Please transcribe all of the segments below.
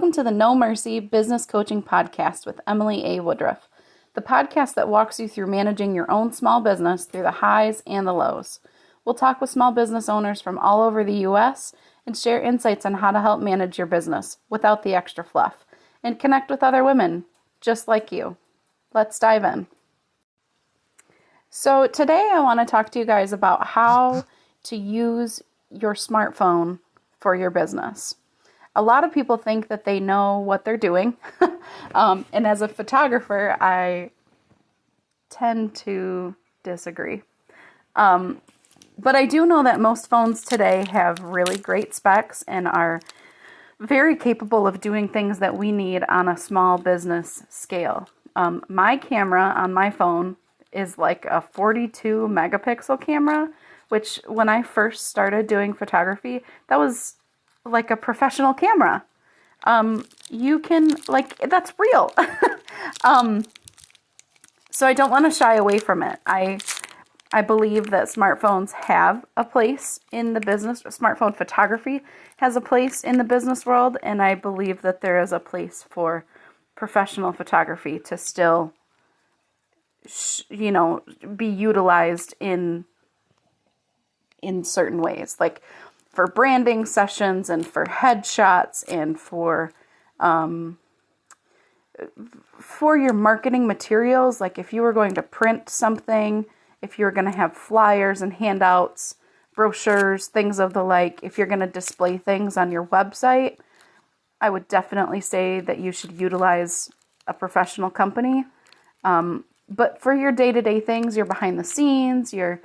Welcome to the No Mercy Business Coaching Podcast with Emily A Woodruff, the podcast that walks you through managing your own small business through the highs and the lows. We'll talk with small business owners from all over the U.S. and share insights on how to help manage your business without the extra fluff and connect with other women just like you. Let's dive in. So today I want to talk to you guys about how to use your smartphone for your business. A lot of people think that they know what they're doing. And as a photographer, I tend to disagree. But I do know that most phones today have really great specs and are very capable of doing things that we need on a small business scale. My camera on my phone is like a 42 megapixel camera, which when I first started doing photography, that was like a professional camera. You can, that's real. So I don't want to shy away from it. I believe that smartphones have a place in the business. Smartphone photography has a place in the business world, and I believe that there is a place for professional photography to still, be utilized in certain ways, like for branding sessions and for headshots and for your marketing materials. Like if you were going to print something, if you're going to have flyers and handouts, brochures, things of the like, if you're going to display things on your website, I would definitely say that you should utilize a professional company. But for your day-to-day things, your behind the scenes, your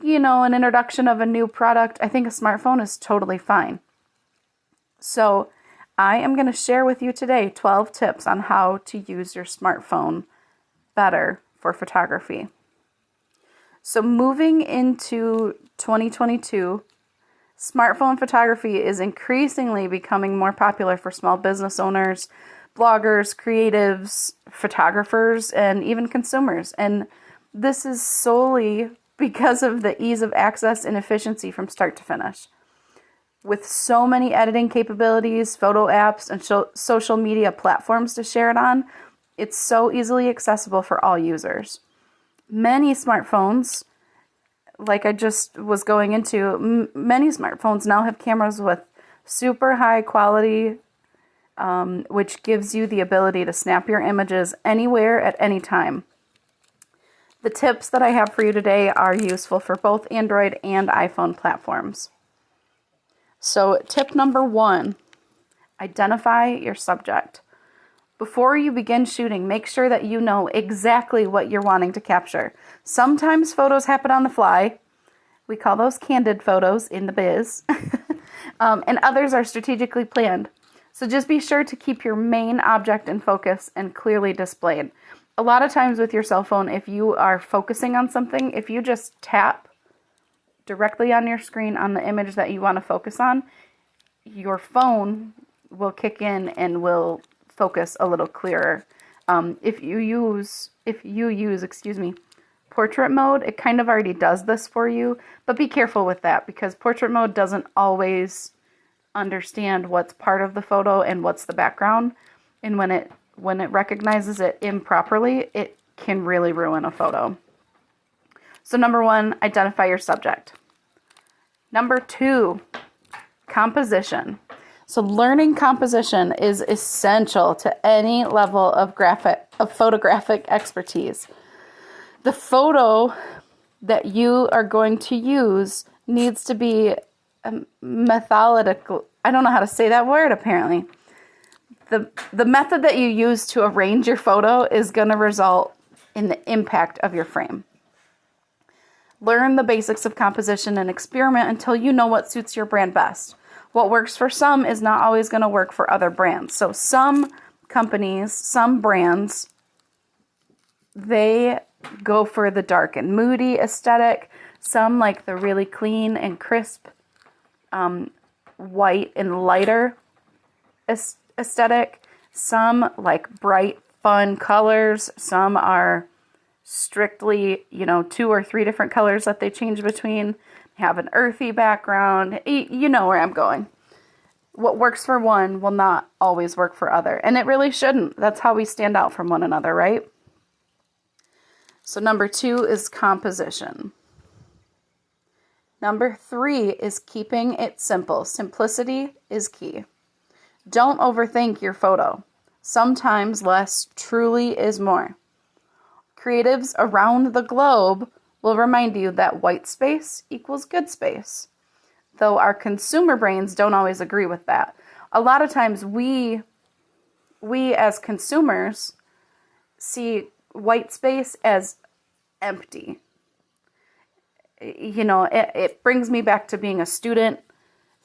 an introduction of a new product, I think a smartphone is totally fine. So I am going to share with you today 12 tips on how to use your smartphone better for photography. So moving into 2022, smartphone photography is increasingly becoming more popular for small business owners, bloggers, creatives, photographers, and even consumers. And this is solely because of the ease of access and efficiency from start to finish. With so many editing capabilities, photo apps, and social media platforms to share it on, it's so easily accessible for all users. Many smartphones, like I just was going into, many smartphones now have cameras with super high quality, which gives you the ability to snap your images anywhere at any time. The tips that I have for you today are useful for both Android and iPhone platforms. So tip number 1, identify your subject. Before you begin shooting, make sure that you know exactly what you're wanting to capture. Sometimes photos happen on the fly. We call those candid photos in the biz. And others are strategically planned. So just be sure to keep your main object in focus and clearly displayed. A lot of times with your cell phone, if you are focusing on something, if you just tap directly on your screen on the image that you want to focus on, your phone will kick in and will focus a little clearer. If you use portrait mode, it kind of already does this for you, but be careful with that because portrait mode doesn't always understand what's part of the photo and what's the background. And when it recognizes it improperly, it can really ruin a photo. So number 1, identify your subject. Number 2, composition. So learning composition is essential to any level of photographic expertise. The photo that you are going to use needs to be methodical. I don't know how to say that word apparently. The method that you use to arrange your photo is going to result in the impact of your frame. Learn the basics of composition and experiment until you know what suits your brand best. What works for some is not always going to work for other brands. So some companies, some brands, they go for the dark and moody aesthetic. Some like the really clean and crisp, white and lighter aesthetic. Some like bright, fun colors. Some are strictly, 2 or 3 different colors that they change between. Have an earthy background. You know where I'm going. What works for one will not always work for other. And it really shouldn't. That's how we stand out from one another, right? So number 2 is composition. Number 3 is keeping it simple. Simplicity is key. Don't overthink your photo. Sometimes less truly is more. Creatives around the globe will remind you that white space equals good space. Though our consumer brains don't always agree with that. A lot of times we as consumers see white space as empty. You know, it brings me back to being a student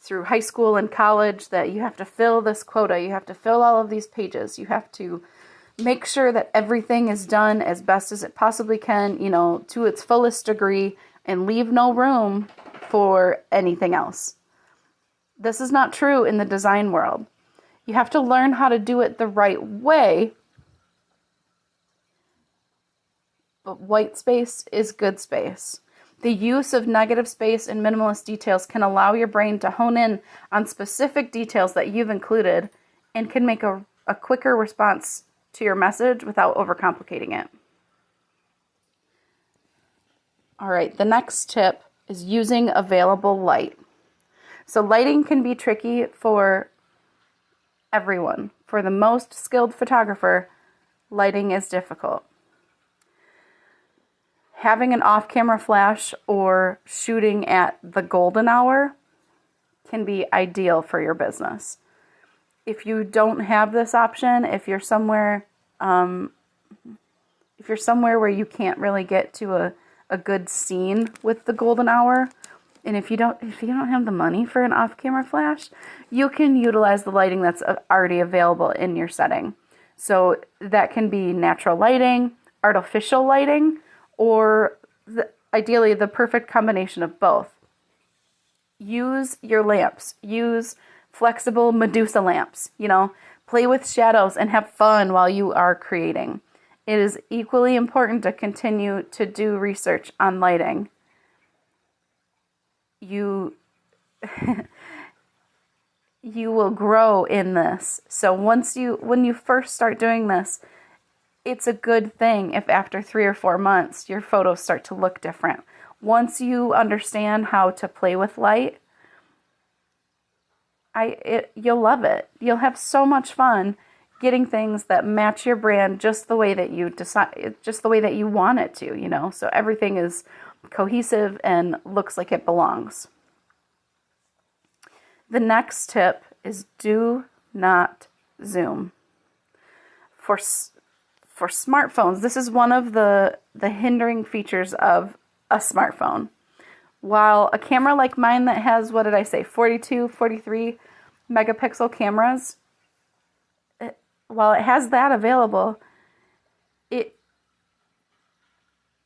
through high school and college, that you have to fill this quota, you have to fill all of these pages, you have to make sure that everything is done as best as it possibly can, you know, to its fullest degree, and leave no room for anything else. This is not true in the design world. You have to learn how to do it the right way, but white space is good space. The use of negative space and minimalist details can allow your brain to hone in on specific details that you've included and can make a quicker response to your message without overcomplicating it. All right, the next tip is using available light. So lighting can be tricky for everyone. For the most skilled photographer, lighting is difficult. Having an off-camera flash or shooting at the golden hour can be ideal for your business. If you don't have this option, if you're somewhere where you can't really get to a good scene with the golden hour, and if you don't have the money for an off-camera flash, you can utilize the lighting that's already available in your setting. So that can be natural lighting, artificial lighting, or ideally the perfect combination of both. Use your lamps. Use flexible Medusa lamps. You know, play with shadows and have fun while you are creating. It is equally important to continue to do research on lighting. You will grow in this. So when you first start doing this, it's a good thing if after 3 or 4 months your photos start to look different. Once you understand how to play with light, you'll love it. You'll have so much fun getting things that match your brand just the way that you decide, just the way that you want it to, you know. So everything is cohesive and looks like it belongs. The next tip is do not zoom. For smartphones, this is one of the hindering features of a smartphone. While a camera like mine that has, 42, 43 megapixel cameras, while it has that available, it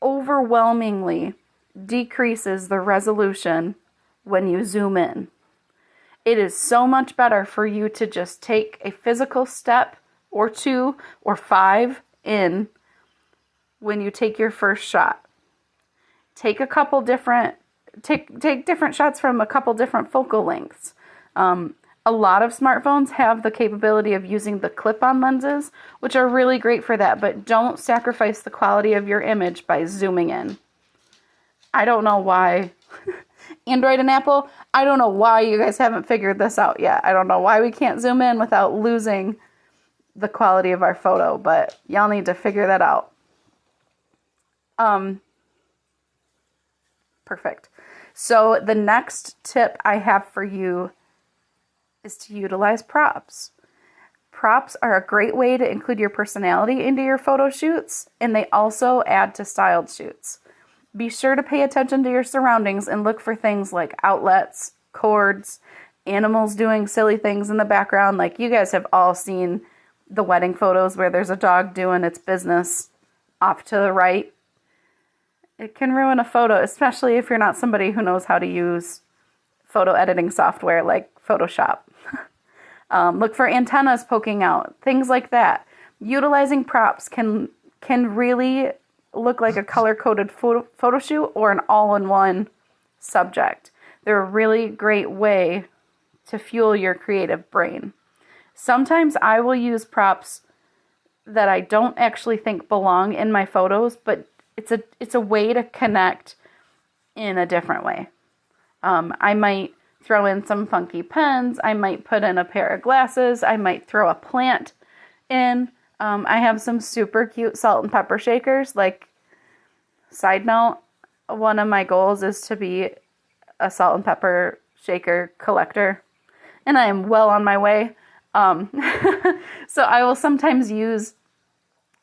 overwhelmingly decreases the resolution when you zoom in. It is so much better for you to just take a physical step or 2 or 5 in when you take your first shot. Take different shots from a couple different focal lengths. A lot of smartphones have the capability of using the clip-on lenses, which are really great for that, but don't sacrifice the quality of your image by zooming in. I don't know why. Android and Apple, I don't know why you guys haven't figured this out yet. I don't know why we can't zoom in without losing the quality of our photo, but y'all need to figure that out. Perfect. So the next tip I have for you is to utilize props. Props are a great way to include your personality into your photo shoots, and they also add to styled shoots. Be sure to pay attention to your surroundings and look for things like outlets, cords, animals doing silly things in the background. Like you guys have all seen the wedding photos where there's a dog doing its business off to the right. It can ruin a photo, especially if you're not somebody who knows how to use photo editing software like Photoshop. Look for antennas poking out, things like that. Utilizing props can really look like a color-coded photo shoot or an all-in-one subject. They're a really great way to fuel your creative brain. Sometimes I will use props that I don't actually think belong in my photos, but it's a way to connect in a different way. I might throw in some funky pens. I might put in a pair of glasses. I might throw a plant in. I have some super cute salt and pepper shakers. Like, side note, one of my goals is to be a salt and pepper shaker collector, and I am well on my way. So I will sometimes use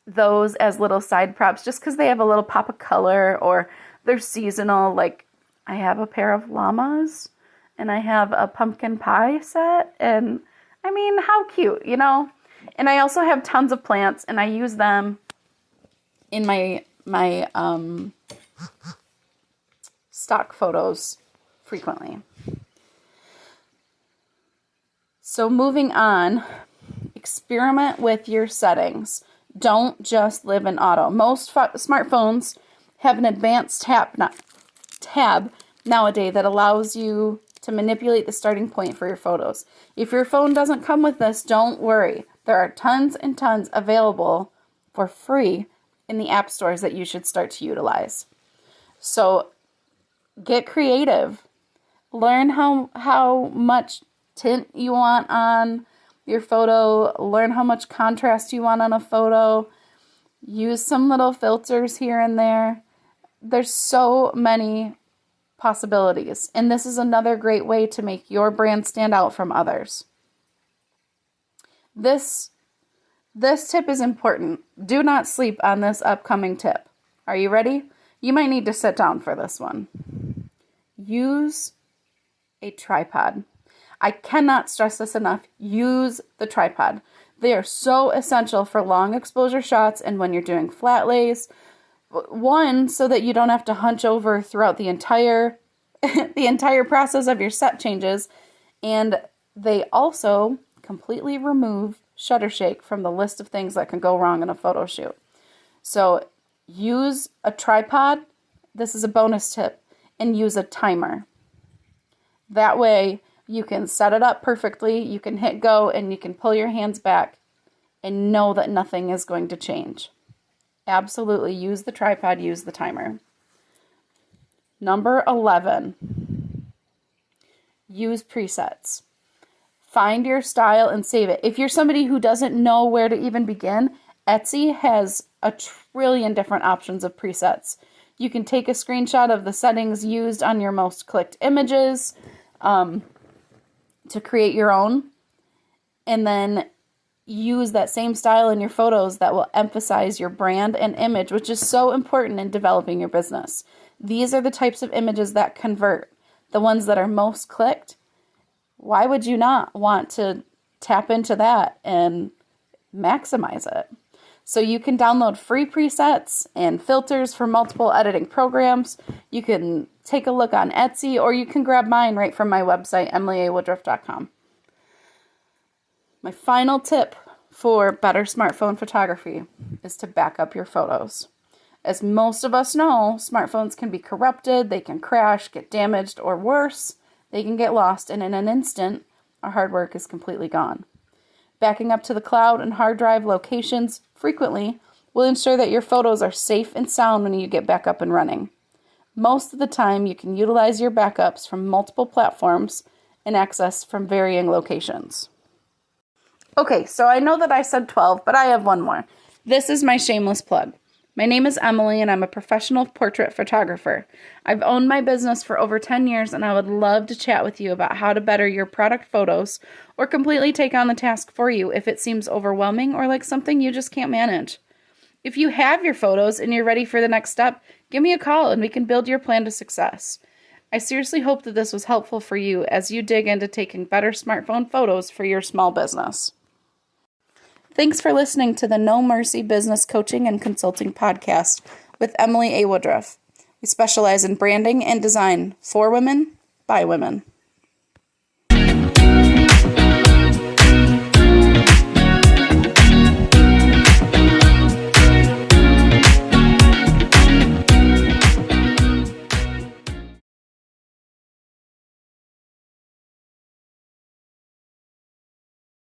those as little side props just because they have a little pop of color, or they're seasonal. Like, I have a pair of llamas and I have a pumpkin pie set, and I mean, how cute, you know? And I also have tons of plants, and I use them in my stock photos frequently. So moving on, experiment with your settings. Don't just live in auto. Most smartphones have an advanced tab nowadays that allows you to manipulate the starting point for your photos. If your phone doesn't come with this, don't worry. There are tons and tons available for free in the app stores that you should start to utilize. So get creative. Learn how much tint you want on your photo. Learn how much contrast you want on a photo. Use some little filters here and there. There's so many possibilities, and this is another great way to make your brand stand out from others. This tip is important. Do not sleep on this upcoming tip. Are you ready? You might need to sit down for this one. Use a tripod. I cannot stress this enough. Use the tripod. They are so essential for long exposure shots and when you're doing flat lays. One, so that you don't have to hunch over throughout the entire process of your set changes. And they also completely remove shutter shake from the list of things that can go wrong in a photo shoot. So use a tripod. This is a bonus tip. And use a timer. That way you can set it up perfectly. You can hit go and you can pull your hands back and know that nothing is going to change. Absolutely use the tripod, use the timer. Number 11, use presets. Find your style and save it. If you're somebody who doesn't know where to even begin, Etsy has a trillion different options of presets. You can take a screenshot of the settings used on your most clicked images to create your own, and then use that same style in your photos that will emphasize your brand and image, which is so important in developing your business. These are the types of images that convert, the ones that are most clicked. Why would you not want to tap into that and maximize it? So you can download free presets and filters for multiple editing programs. You can take a look on Etsy, or you can grab mine right from my website, EmilyAWoodruff.com. My final tip for better smartphone photography is to back up your photos. As most of us know, smartphones can be corrupted, they can crash, get damaged, or worse, they can get lost, and in an instant, our hard work is completely gone. Backing up to the cloud and hard drive locations frequently will ensure that your photos are safe and sound when you get back up and running. Most of the time, you can utilize your backups from multiple platforms and access from varying locations. Okay, so I know that I said 12, but I have one more. This is my shameless plug. My name is Emily, and I'm a professional portrait photographer. I've owned my business for over 10 years, and I would love to chat with you about how to better your product photos or completely take on the task for you if it seems overwhelming or like something you just can't manage. If you have your photos and you're ready for the next step, give me a call and we can build your plan to success. I seriously hope that this was helpful for you as you dig into taking better smartphone photos for your small business. Thanks for listening to the No Mercy Business Coaching and Consulting Podcast with Emily A Woodruff. We specialize in branding and design for women, by women.